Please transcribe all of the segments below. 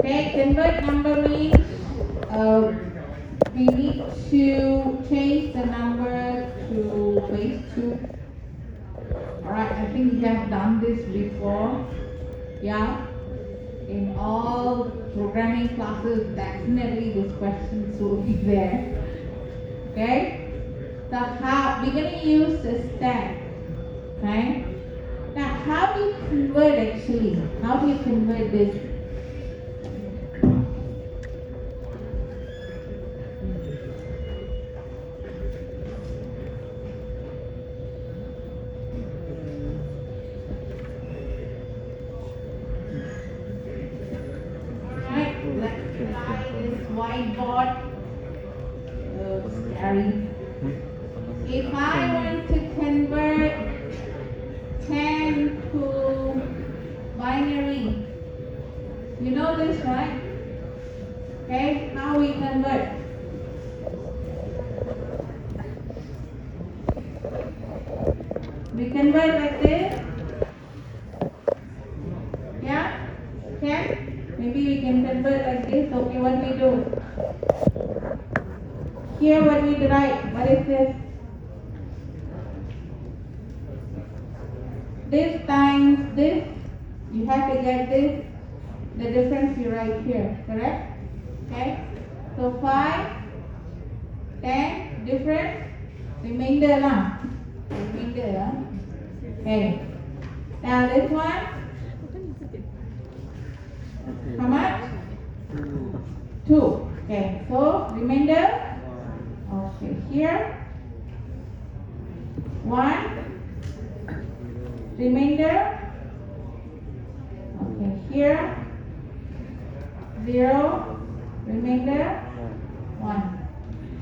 Okay, convert number means we need to change the number to base 2. Alright, I think we have done this before. Yeah. In all programming classes, definitely this question will be there. Okay? So how we're going to use the stack. Okay? Now how do you convert actually? How do you convert this? Alright, let's try this whiteboard. Scary. If I want to convert 10 to binary, you know this, right? Okay, how we convert? We convert like this. Yeah? Okay? Maybe we can convert like this. Okay, what we do? Here what we write? What is this? This times this. You have to get this. The difference you write here. Correct? Okay? So 5, 10, difference. Remainder lah. Remainder lah. Okay. Now this one. How much? 2. Okay. So remainder. Okay. Here. 1. Remainder. Okay. Here. 0. Remainder. 1.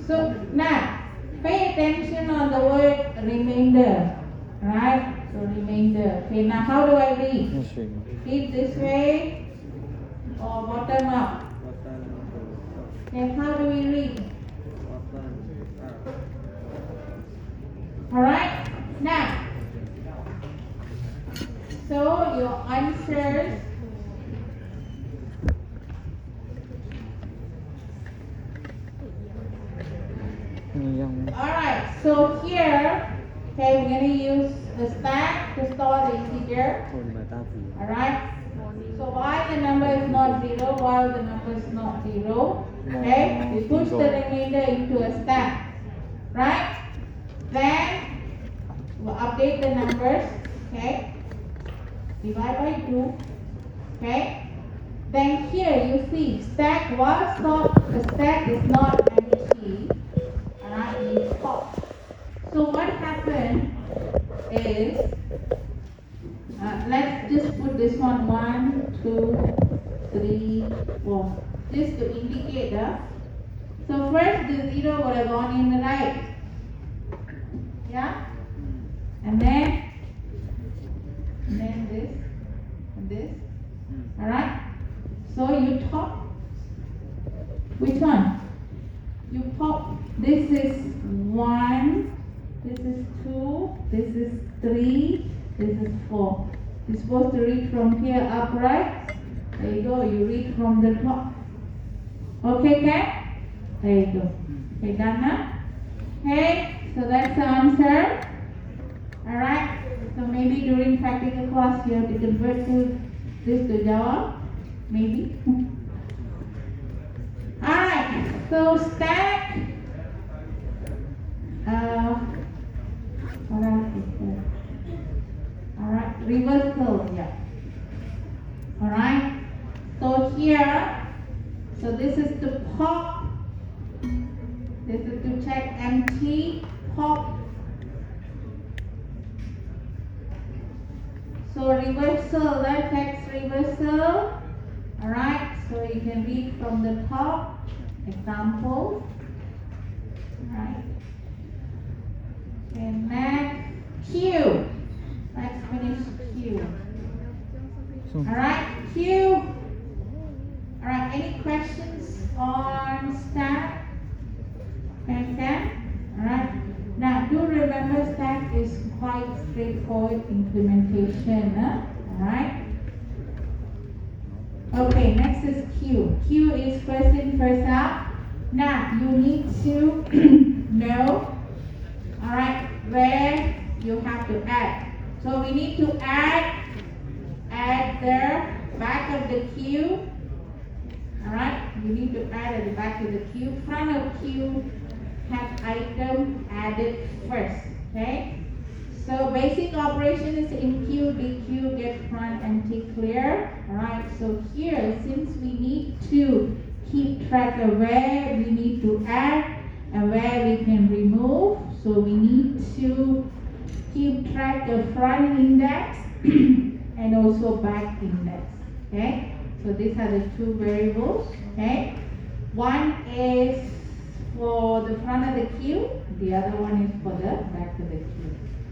So now pay attention on the word remainder. Right? So remainder. Okay, now how do I read? Read this way or bottom up? Okay, how do we read? Alright? Now, so your answers alright, so here, okay, we're going to use the stack to store the integer. Alright, so while the number is not 0, while the number is not 0, okay, we push the remainder into a stack. Right? Then, we'll update the numbers. Okay, divide by 2. Okay, then here you see stack while stop, the stack is not empty. Alright, it stops. So what happened is, let's just put this one 1, 2, 3, 4, just to indicate the. So first the 0 would have gone in the right. Yeah? And then this and this. Alright? So you top. Which one? You pop. This is 1. This is 2. This is 3. This is 4. You're supposed to read from here up, right? There you go. You read from the top. Okay, Kat? There you go. Okay, done now? Okay, so that's the answer. Alright, so maybe during practical class you have to convert this to Java. Maybe. Alright, so stack. What else is there? Alright, reversal, yeah. Alright, so here, so this is to pop. This is to check empty, pop. So reversal, that text reversal. Alright, so you can read from the top. Example. Alright. And next, Q. Let's finish Q. Alright, Q. Alright, any questions on stack? Okay? Alright. Now, do remember stack is quite straightforward implementation. Alright? Okay. Okay, next is Q. Q is first in, first out. Now, you need to know, alright, where you have to add. So we need to add at the back of the Q. Alright, we need to add at the back of the Q. Front of Q have item added first. Okay? So basic operation is in Q, DQ, get front, empty, clear. Alright, so here, since we need to keep track of where we need to add and where we can remove, so we need to keep track of front index and also back index. Okay, so these are the two variables. Okay, one is for the front of the Q, the other one is for the back of the Q.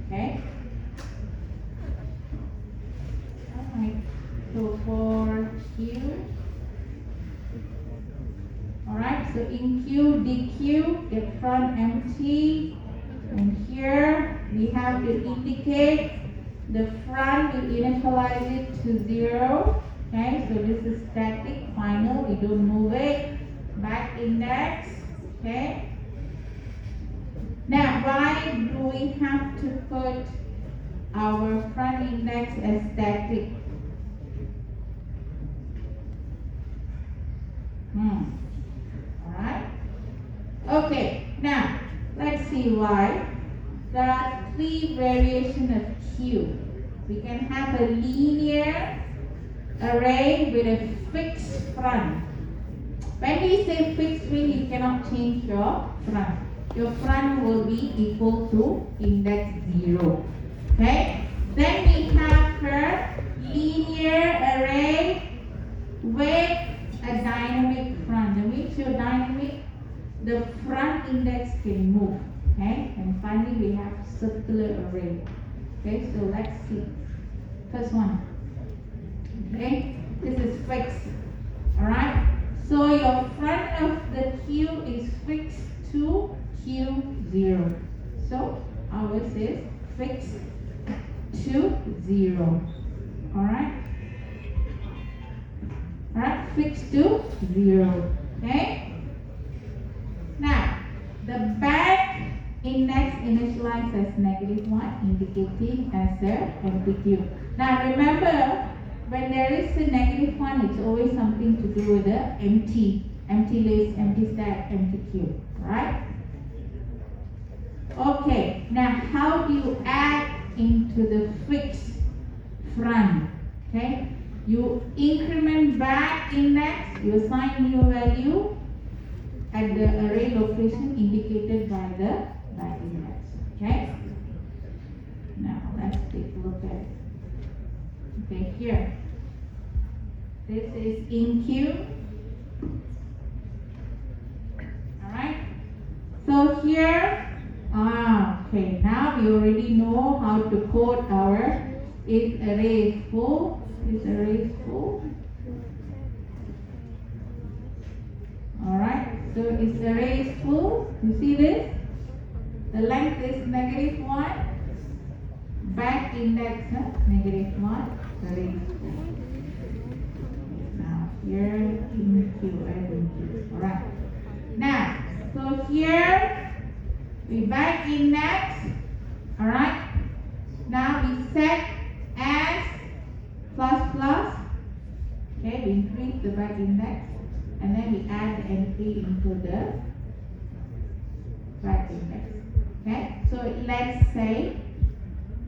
Okay, alright, so for Q, alright, so in Q, DQ, get front empty, and here we have to indicate the front, we initialize it to 0. Okay, so this is static, final, we don't move it. Back index. Okay. Now, why do we have to put our front index as static? Alright. Okay, now let's see why. There are three variations of Q. We can have a linear array with a fixed front. When we say fixed, means you cannot change your front. Your front will be equal to index 0. Okay? Then we have her linear array with a dynamic front. That means your dynamic, the front index can move. Okay? And finally we have circular array. Okay, so let's see. First one. Okay, this is fixed. Alright? So your front of the Q is fixed to Q0. So ours is fixed to 0. Alright? Alright, fixed to 0. Okay? Now, the back index initialized as -1, indicating as a empty Q. Now remember, when there is a -1, it's always something to do with the empty list, empty stack, empty queue, right? Okay, now how do you add into the fixed front? Okay, you increment back index, you assign new value at the array location indicated by the back index. Okay, now let's take a look at it. Okay, here. This is in Q. Alright. So here, okay, now we already know how to code our if array is full. This array is full. Alright, so if array is full, you see this? The length is -1. Back index, -1. Array is full. Now here in Q, alright. Now, so here we back index, alright. Now we set as ++. Okay, we increase the back index, and then we add the entry into the back index. Okay, so let's say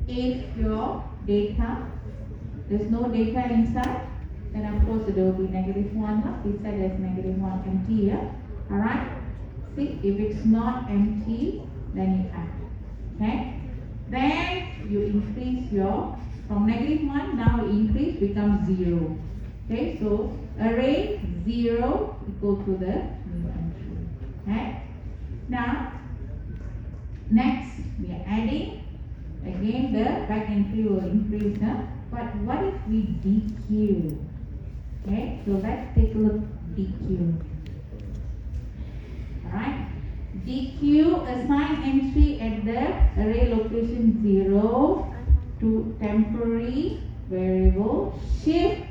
if your data, there's no data inside, then of course there will be -1. We set as -1 empty here. Alright. See, if it's not empty, then you add. Okay. Then you increase your, from -1, now increase becomes 0. Okay, so array 0 equal to the new entry. Okay. Now, next we are adding. Again, the back entry will increase. But what if we DQ? Okay, so let's take a look DQ. Alright, DQ assign entry at the array location 0 to temporary variable shift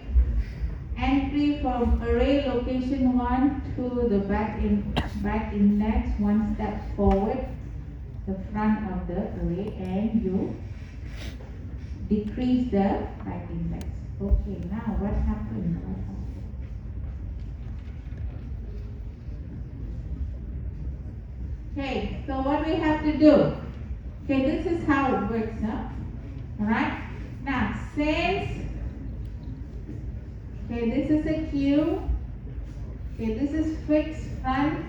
entry from array location 1 to the back index, one step forward, the front of the array, and you decrease the back index. Okay, now what happened? Okay, so what we have to do? Okay, this is how it works, huh? Alright? Now, since, okay, this is a queue, okay, this is fixed front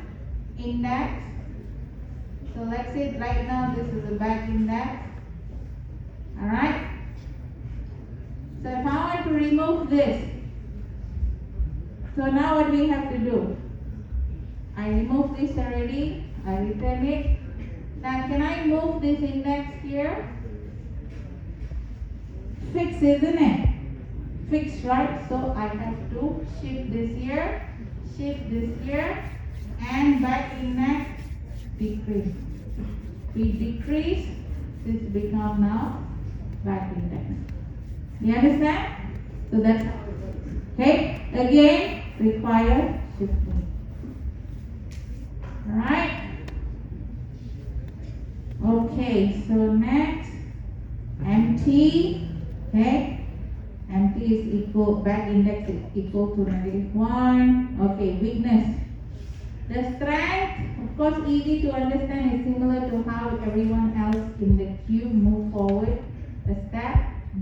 index. So let's say right now this is the back index. Alright? So if I want to remove this, so now what we have to do? I remove this already, I return it. Now can I move this index here? Fixed, isn't it? Fixed, right? So I have to shift this here, and back index decrease. We decrease, this become now back index. You understand? So that's how it works. Okay? Again, require shifting. Alright? Okay, so next, empty. Okay? Empty is equal, back index is equal to -1. Okay, weakness. The strength, of course, easy to understand, is similar to how everyone else in the queue move forward a step.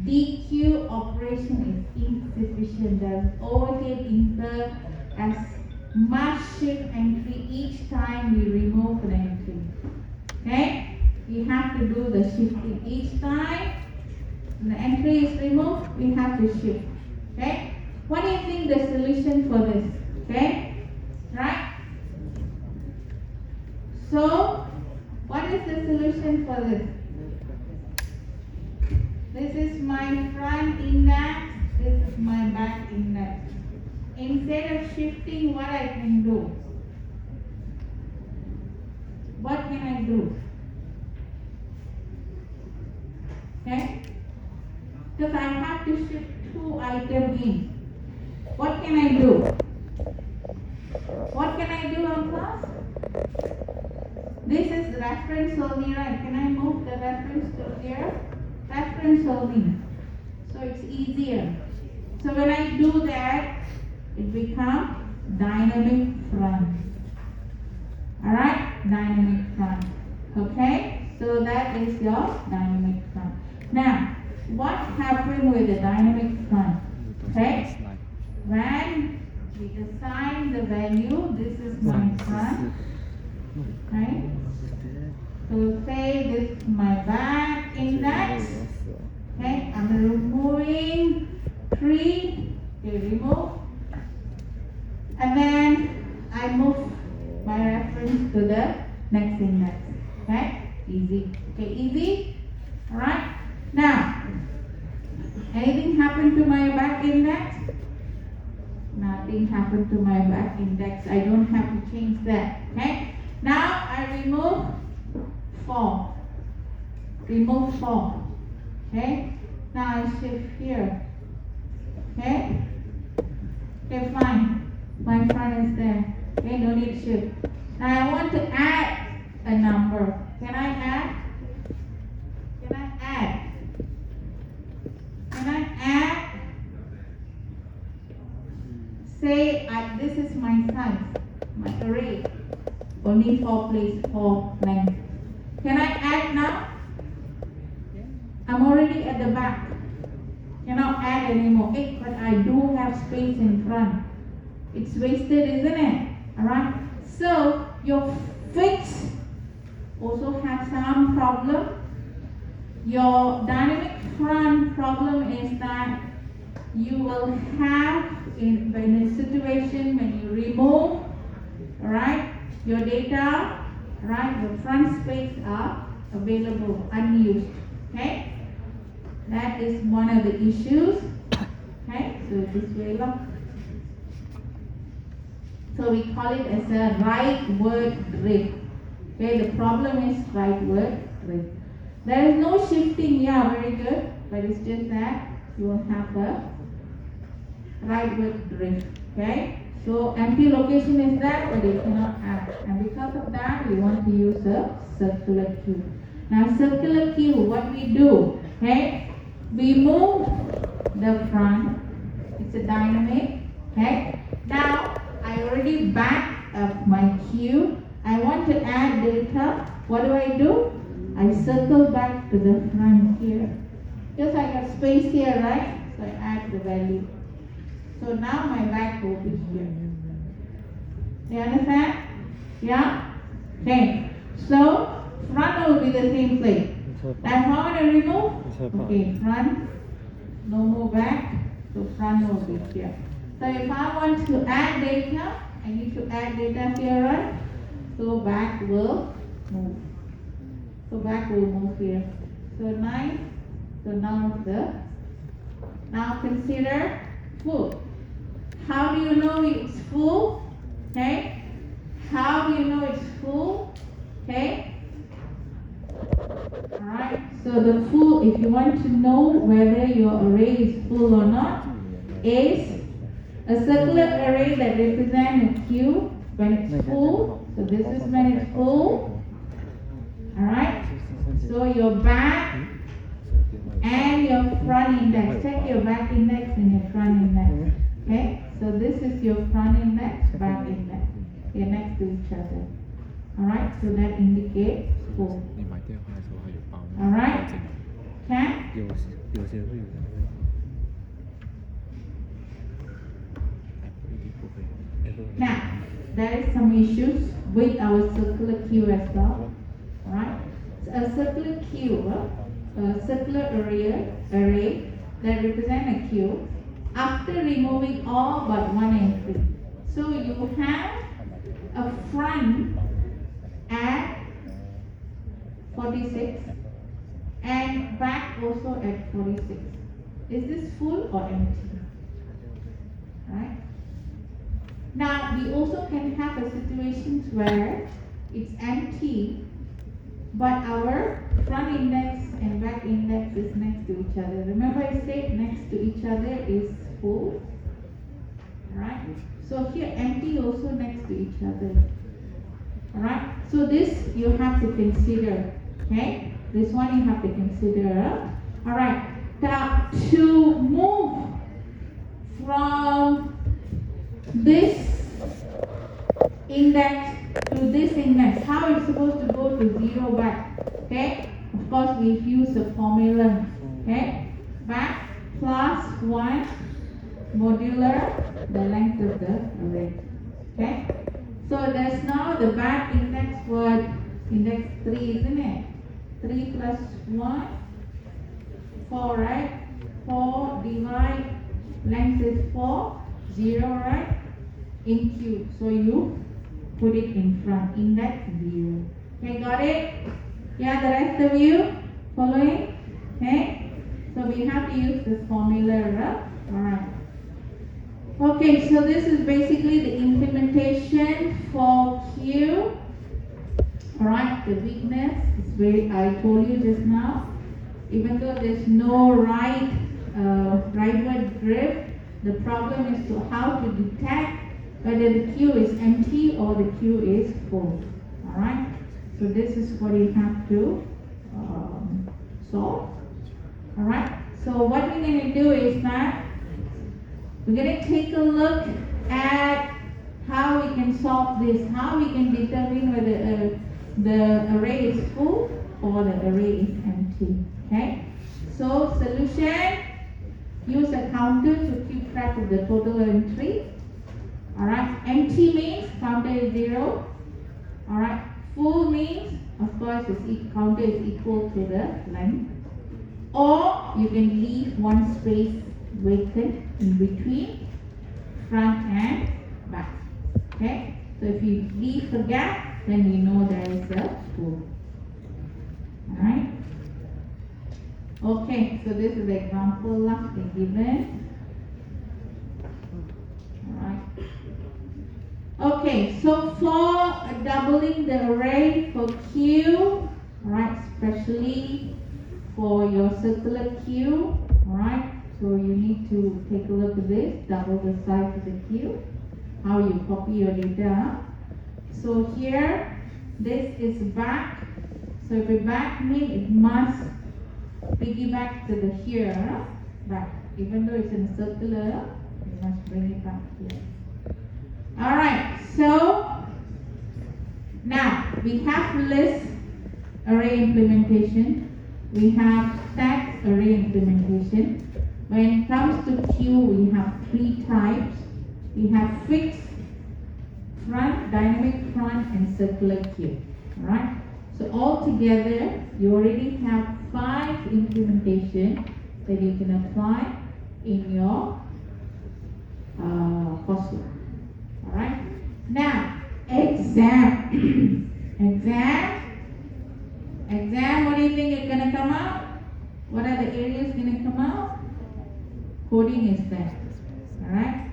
DQ operation is insufficient. The overhead incur as must shift entry each time we remove an entry. Okay? We have to do the shifting each time the entry is removed, we have to shift. Okay? What do you think the solution for this? Okay? Right? So, what is the solution for this? This is my front index, this is my back index. Instead of shifting, what I can do? What can I do? Okay? Because I have to shift 2 items in. What can I do? What can I do on class? This is reference only, right? Can I move the reference to here? Reference only. So it's easier. So when I do that, it becomes dynamic front. Alright? Dynamic front. Okay? So that is your dynamic front. Now, what happened with the dynamic front? Okay? When we assign the value, this is my front. Okay? So say this is my back index. Okay? I'm removing 3. Okay, remove. And then I move my reference to the next index. Okay? Easy. Okay, easy? Alright? Now, anything happened to my back index? Nothing happened to my back index. I don't have to change that. Okay? Now I remove 4. Remove 4. Okay? Now I shift here. Okay? Okay, fine. My front is there. Okay, no need to shift. Now I want to add a number. Can I add? Can I add? Can I add? Say this is my size, my array. Only 4 place, 4 length. Can I add now? I'm already at the back. Cannot add anymore. Hey, but I do have space in front. It's wasted, isn't it? Alright? So your fix also has some problem. Your dynamic front problem is that you will have in a situation when you remove, alright, your data, right, your front space are available, unused. Okay? That is one of the issues. Okay, so this way look. So we call it as a right word drift. Okay, the problem is right word drift. There is no shifting, yeah, very good, but it's just that you will have a rightward drift. Okay? So empty location is there, but you cannot add. And because of that, we want to use a circular queue. Now circular queue, what we do, okay? We move the front. It's a dynamic. Okay? Now I already backed up my queue. I want to add data. What do? I circle back to the front here. Because I got space here, right? So I add the value. So now my back will be here. You understand? Yeah? Okay. So front will be the same place. Now how am I going to remove? Okay, front. No more back. So front will be here. So if I want to add data, I need to add data here, right? So back will move. So back will move here. So 9. So now consider full. How do you know it's full? Okay. How do you know it's full? Okay. Alright. So the full, if you want to know whether your array is full or not, is a circular array that represents a queue when it's full. So this is when it's full. Alright. So your back and your front index. Check your back index and your front index. Okay. So this is your front index, back index. They're next to each other. Alright. So that indicates full. Alright. Okay. Now, there is some issues with our circular queue as well. Alright. A circular queue, a circular array that represents a queue after removing all but one entry. So you have a front at 46 and back also at 46. Is this full or empty? Right? Now we also can have a situations where it's empty, but our front index and back index is next to each other. Remember I said next to each other is full. Alright? So here empty also next to each other. Alright? So this you have to consider. Okay? This one you have to consider. Alright. Now to move from this index to this index, how it's supposed to go to 0 back? Okay? Of course we use a formula. Okay? Back plus 1 modular the length of the array. Okay? So there's now the back index word index 3, isn't it? 3 plus 1 4, right? 4 divide length is 4, 0, right? In Q. So you put it in front, index 0. Okay, got it? Yeah, the rest of you following? Okay? So we have to use this formula. Alright. Okay, so this is basically the implementation for Q. Alright, the weakness is very, I told you just now, even though there's no rightward drift, the problem is to how to detect whether the queue is empty or the queue is full. Alright, so this is what you have to solve. Alright, so what we're going to do is that we're going to take a look at how we can solve this, how we can determine whether the array is full or the array is empty. Okay, so solution, use a counter to keep track of the total entry. Alright, empty means counter is 0. Alright, full means of course counter is equal to the length. Or you can leave one space vacant in between front and back. Okay, so if you leave a gap, then you know there is a full. Alright. Okay, so this is the example last given. Alright. Okay, so for doubling the array for Q, alright, especially for your circular queue, alright, So you need to take a look at this, double the size of the queue, how you copy your data. So here, this is back. So if it back means it must piggyback to the here, back. Even though it's in a circular, you must bring it back here. Alright, so now we have list array implementation. We have stack array implementation. When it comes to queue, we have three types. We have fixed, front, dynamic front, and circular queue. Alright? So altogether, you already have 5 implementation that you can apply in your coursework. Alright? Now, exam. Exam, what do you think is going to come out? What are the areas going to come out? Coding is there. Alright?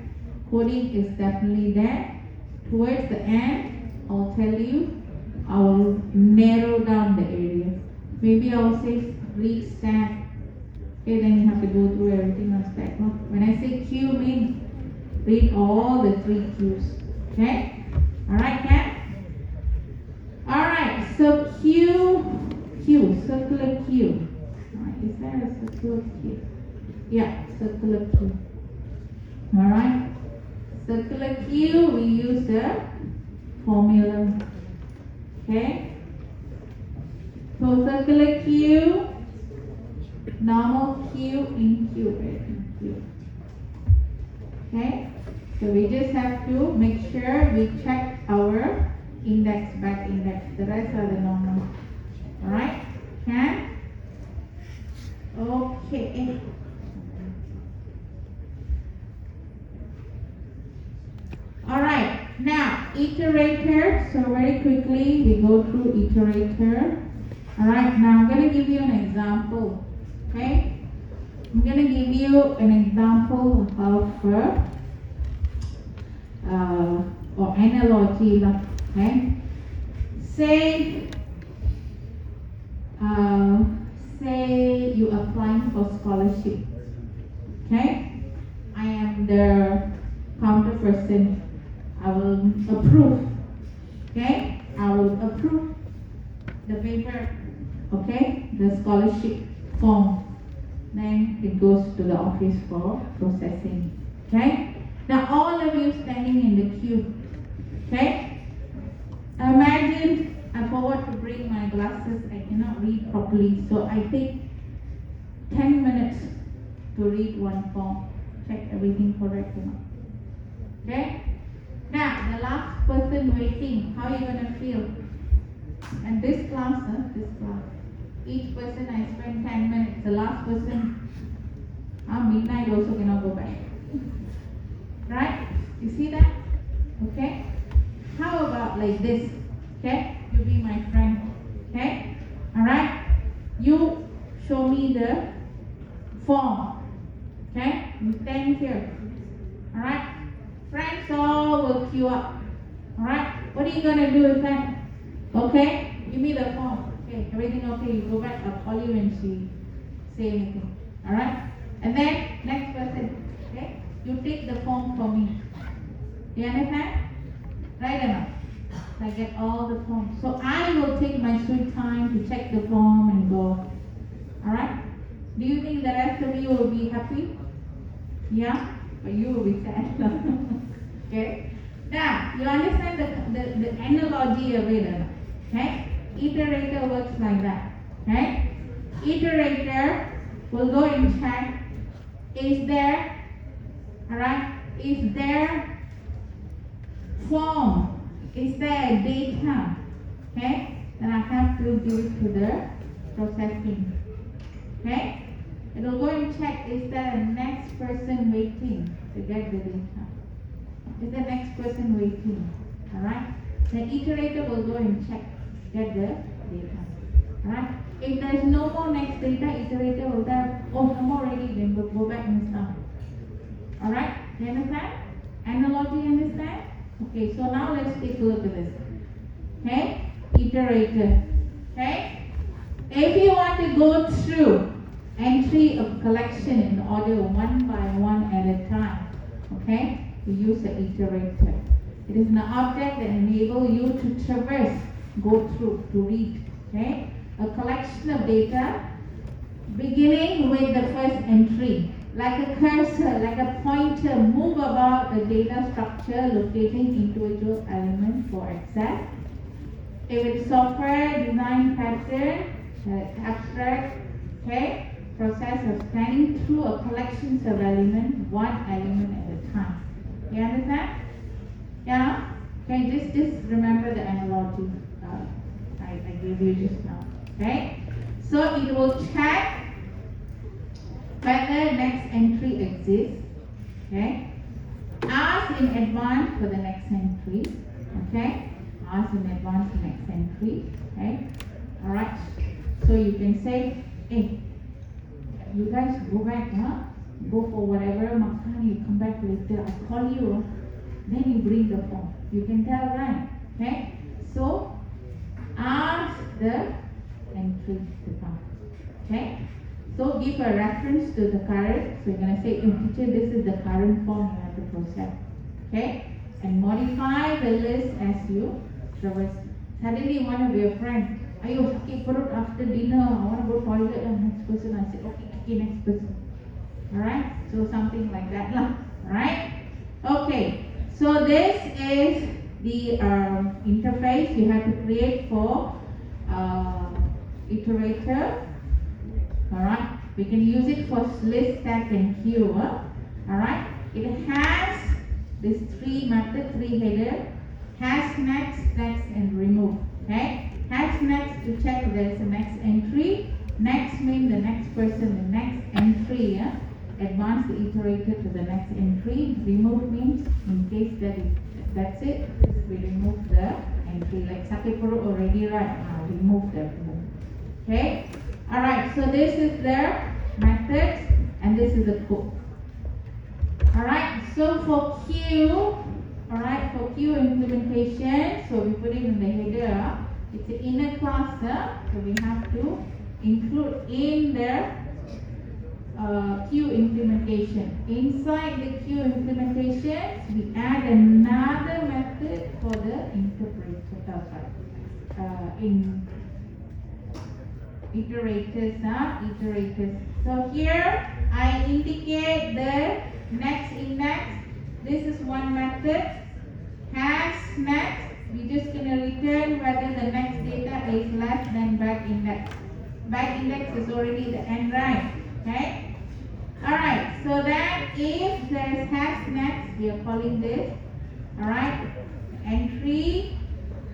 Coding is definitely there. Towards the end, I'll tell you, I'll narrow down the area. Maybe I'll say read stack. Okay, then you have to go through everything on stack. No? When I say queue, means read all the 3 queues. Okay? Alright, Kat? Alright, so queue, circular queue. Alright, is there a circular queue? Yeah, circular queue. Alright? Circular queue, we use the formula. Okay? So circular queue, normal queue, in queue, right? In queue. Okay? So we just have to make sure we check our index, back index. The rest are the normal. Alright? Can? Okay. Alright, now iterator. So very quickly we go through iterator. Alright, now I'm going to give you an example. Okay? I'm going to give you an example of or analogy. Okay? Say you applying for scholarship. Okay? I am the counter person. I will approve. Okay? I will approve the paper. Okay? The scholarship form. Then it goes to the office for processing. Okay? Now all of you standing in the queue. Okay? Imagine I forgot to bring my glasses. I cannot read properly. So I take 10 minutes to read one form. Check everything correct or not. Okay? Now, the last person waiting, how are you going to feel? And this class, each person I spend 10 minutes. The last person, midnight also cannot go back. Right? You see that? Okay? How about like this? Okay? You be my friend. Okay? Alright? You show me the form. Okay? You stand here. Alright? Friends all will queue up. Alright? What are you going to do with that? Okay? Give me the form. Okay, everything okay. You go back, I'll call you when she say anything. Alright? And then, next person. Okay? You take the form for me. You understand? Right or not? So I get all the forms. So I will take my sweet time to check the form and go. Alright? Do you think the rest of you will be happy? Yeah? But you will be sad. Okay? Now, you understand the analogy of it. Okay? Iterator works like that. Okay? Iterator will go and check, is there, alright, is there form, is there data, okay? Then I have to give it to the processing. Okay? It will go and check, is there a next person waiting to get the data? Is the next person waiting? Alright? The iterator will go and check, get the data. Alright? If there is no more next data, iterator will tell, oh, no more ready, then we'll go back and start. Alright? You understand? Analogy, understand? Okay, so now let's take a look at this. Okay? Iterator. Okay? If you want to go through entry of collection in order one by one at a time. Okay? We use the iterator. It is an object that enables you to traverse, go through, to read. Okay? A collection of data beginning with the first entry. Like a cursor, like a pointer, move about the data structure locating individual elements for access. If it's software, design pattern, abstract, okay, process of scanning through a collection of elements, one element at a time. You understand? Yeah? Okay, just remember the analogy I gave you just now. Okay? So it will check whether next entry exists. Okay? Ask in advance for the next entry. Okay? Ask in advance the next entry. Okay? Alright. So you can say, hey, you guys go back, huh? Go for whatever, makan, you come back later, I call you, then you bring the phone. You can tell, right? Okay? So ask the entry to come. Okay? So give a reference to the current. So you're going to say, teacher, this is the current form you have to process. Okay? And modify the list as you traverse. Suddenly one of your friends, ayo, sakit perut after dinner, I want to go toilet. Next person, I said, okay, next person. Alright? So something like that. Alright? Okay. So this is the interface you have to create for iterator. Alright, we can use it for list, stack and queue. Alright, it has these three methods, three headers. Has next, next and remove. Okay, has next to check if there is a next entry. Next means the next person, the next entry. Advance the iterator to the next entry. Remove means in case that's it, we remove the entry. Like sakit perut already, right? Remove the remove. Okay. Alright, so this is the method and this is the code. Alright, so for queue, alright, for queue implementation, so we put it in the header. It's an inner class, so we have to include in the queue implementation. Inside the queue implementation, we add another method for the interpreter. Iterators. So here I indicate the next index. This is one method. Has next. We're just going to return whether the next data is less than back index. Back index is already the end, right? Okay. Alright. So that if there is has next, we are calling this. Alright. Entry.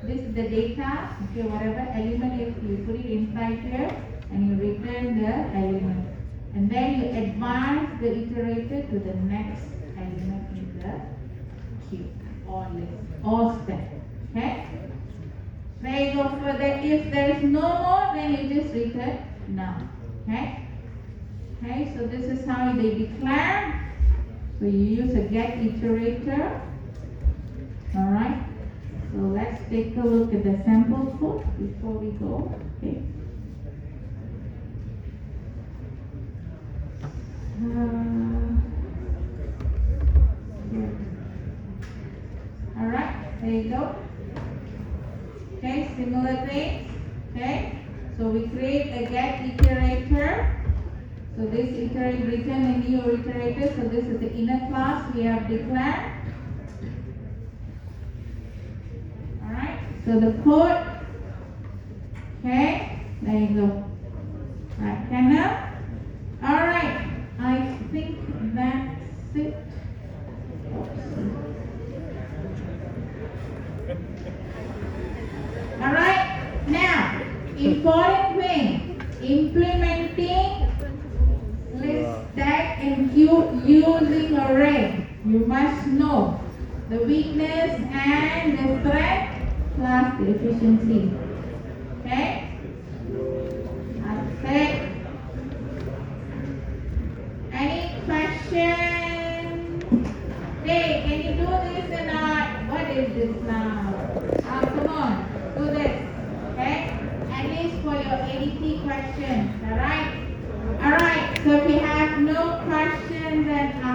This is the data, okay, whatever element is, you put it inside here and you return the element. And then you advance the iterator to the next element in the queue or list or step. Okay? There you go for that. If there is no more, then you just return none. Okay? Okay, so this is how they declare. So you use a get iterator. Alright. So let's take a look at the sample code before we go. Okay. Alright, there you go. Okay, similar things. Okay, so we create a get iterator. So this iterator return a new iterator. So this is the inner class we have declared. So the code, okay, there you go. Right, Kenna. Alright, I think that's it. Alright, now, important thing, implementing list, stack and queue using array. You must know the weakness and the threat plus the efficiency. Okay? That's it. Any questions? Hey, can you do this or not? What is this now? Come on, do this. Okay? At least for your ADT questions. Alright? Alright. question that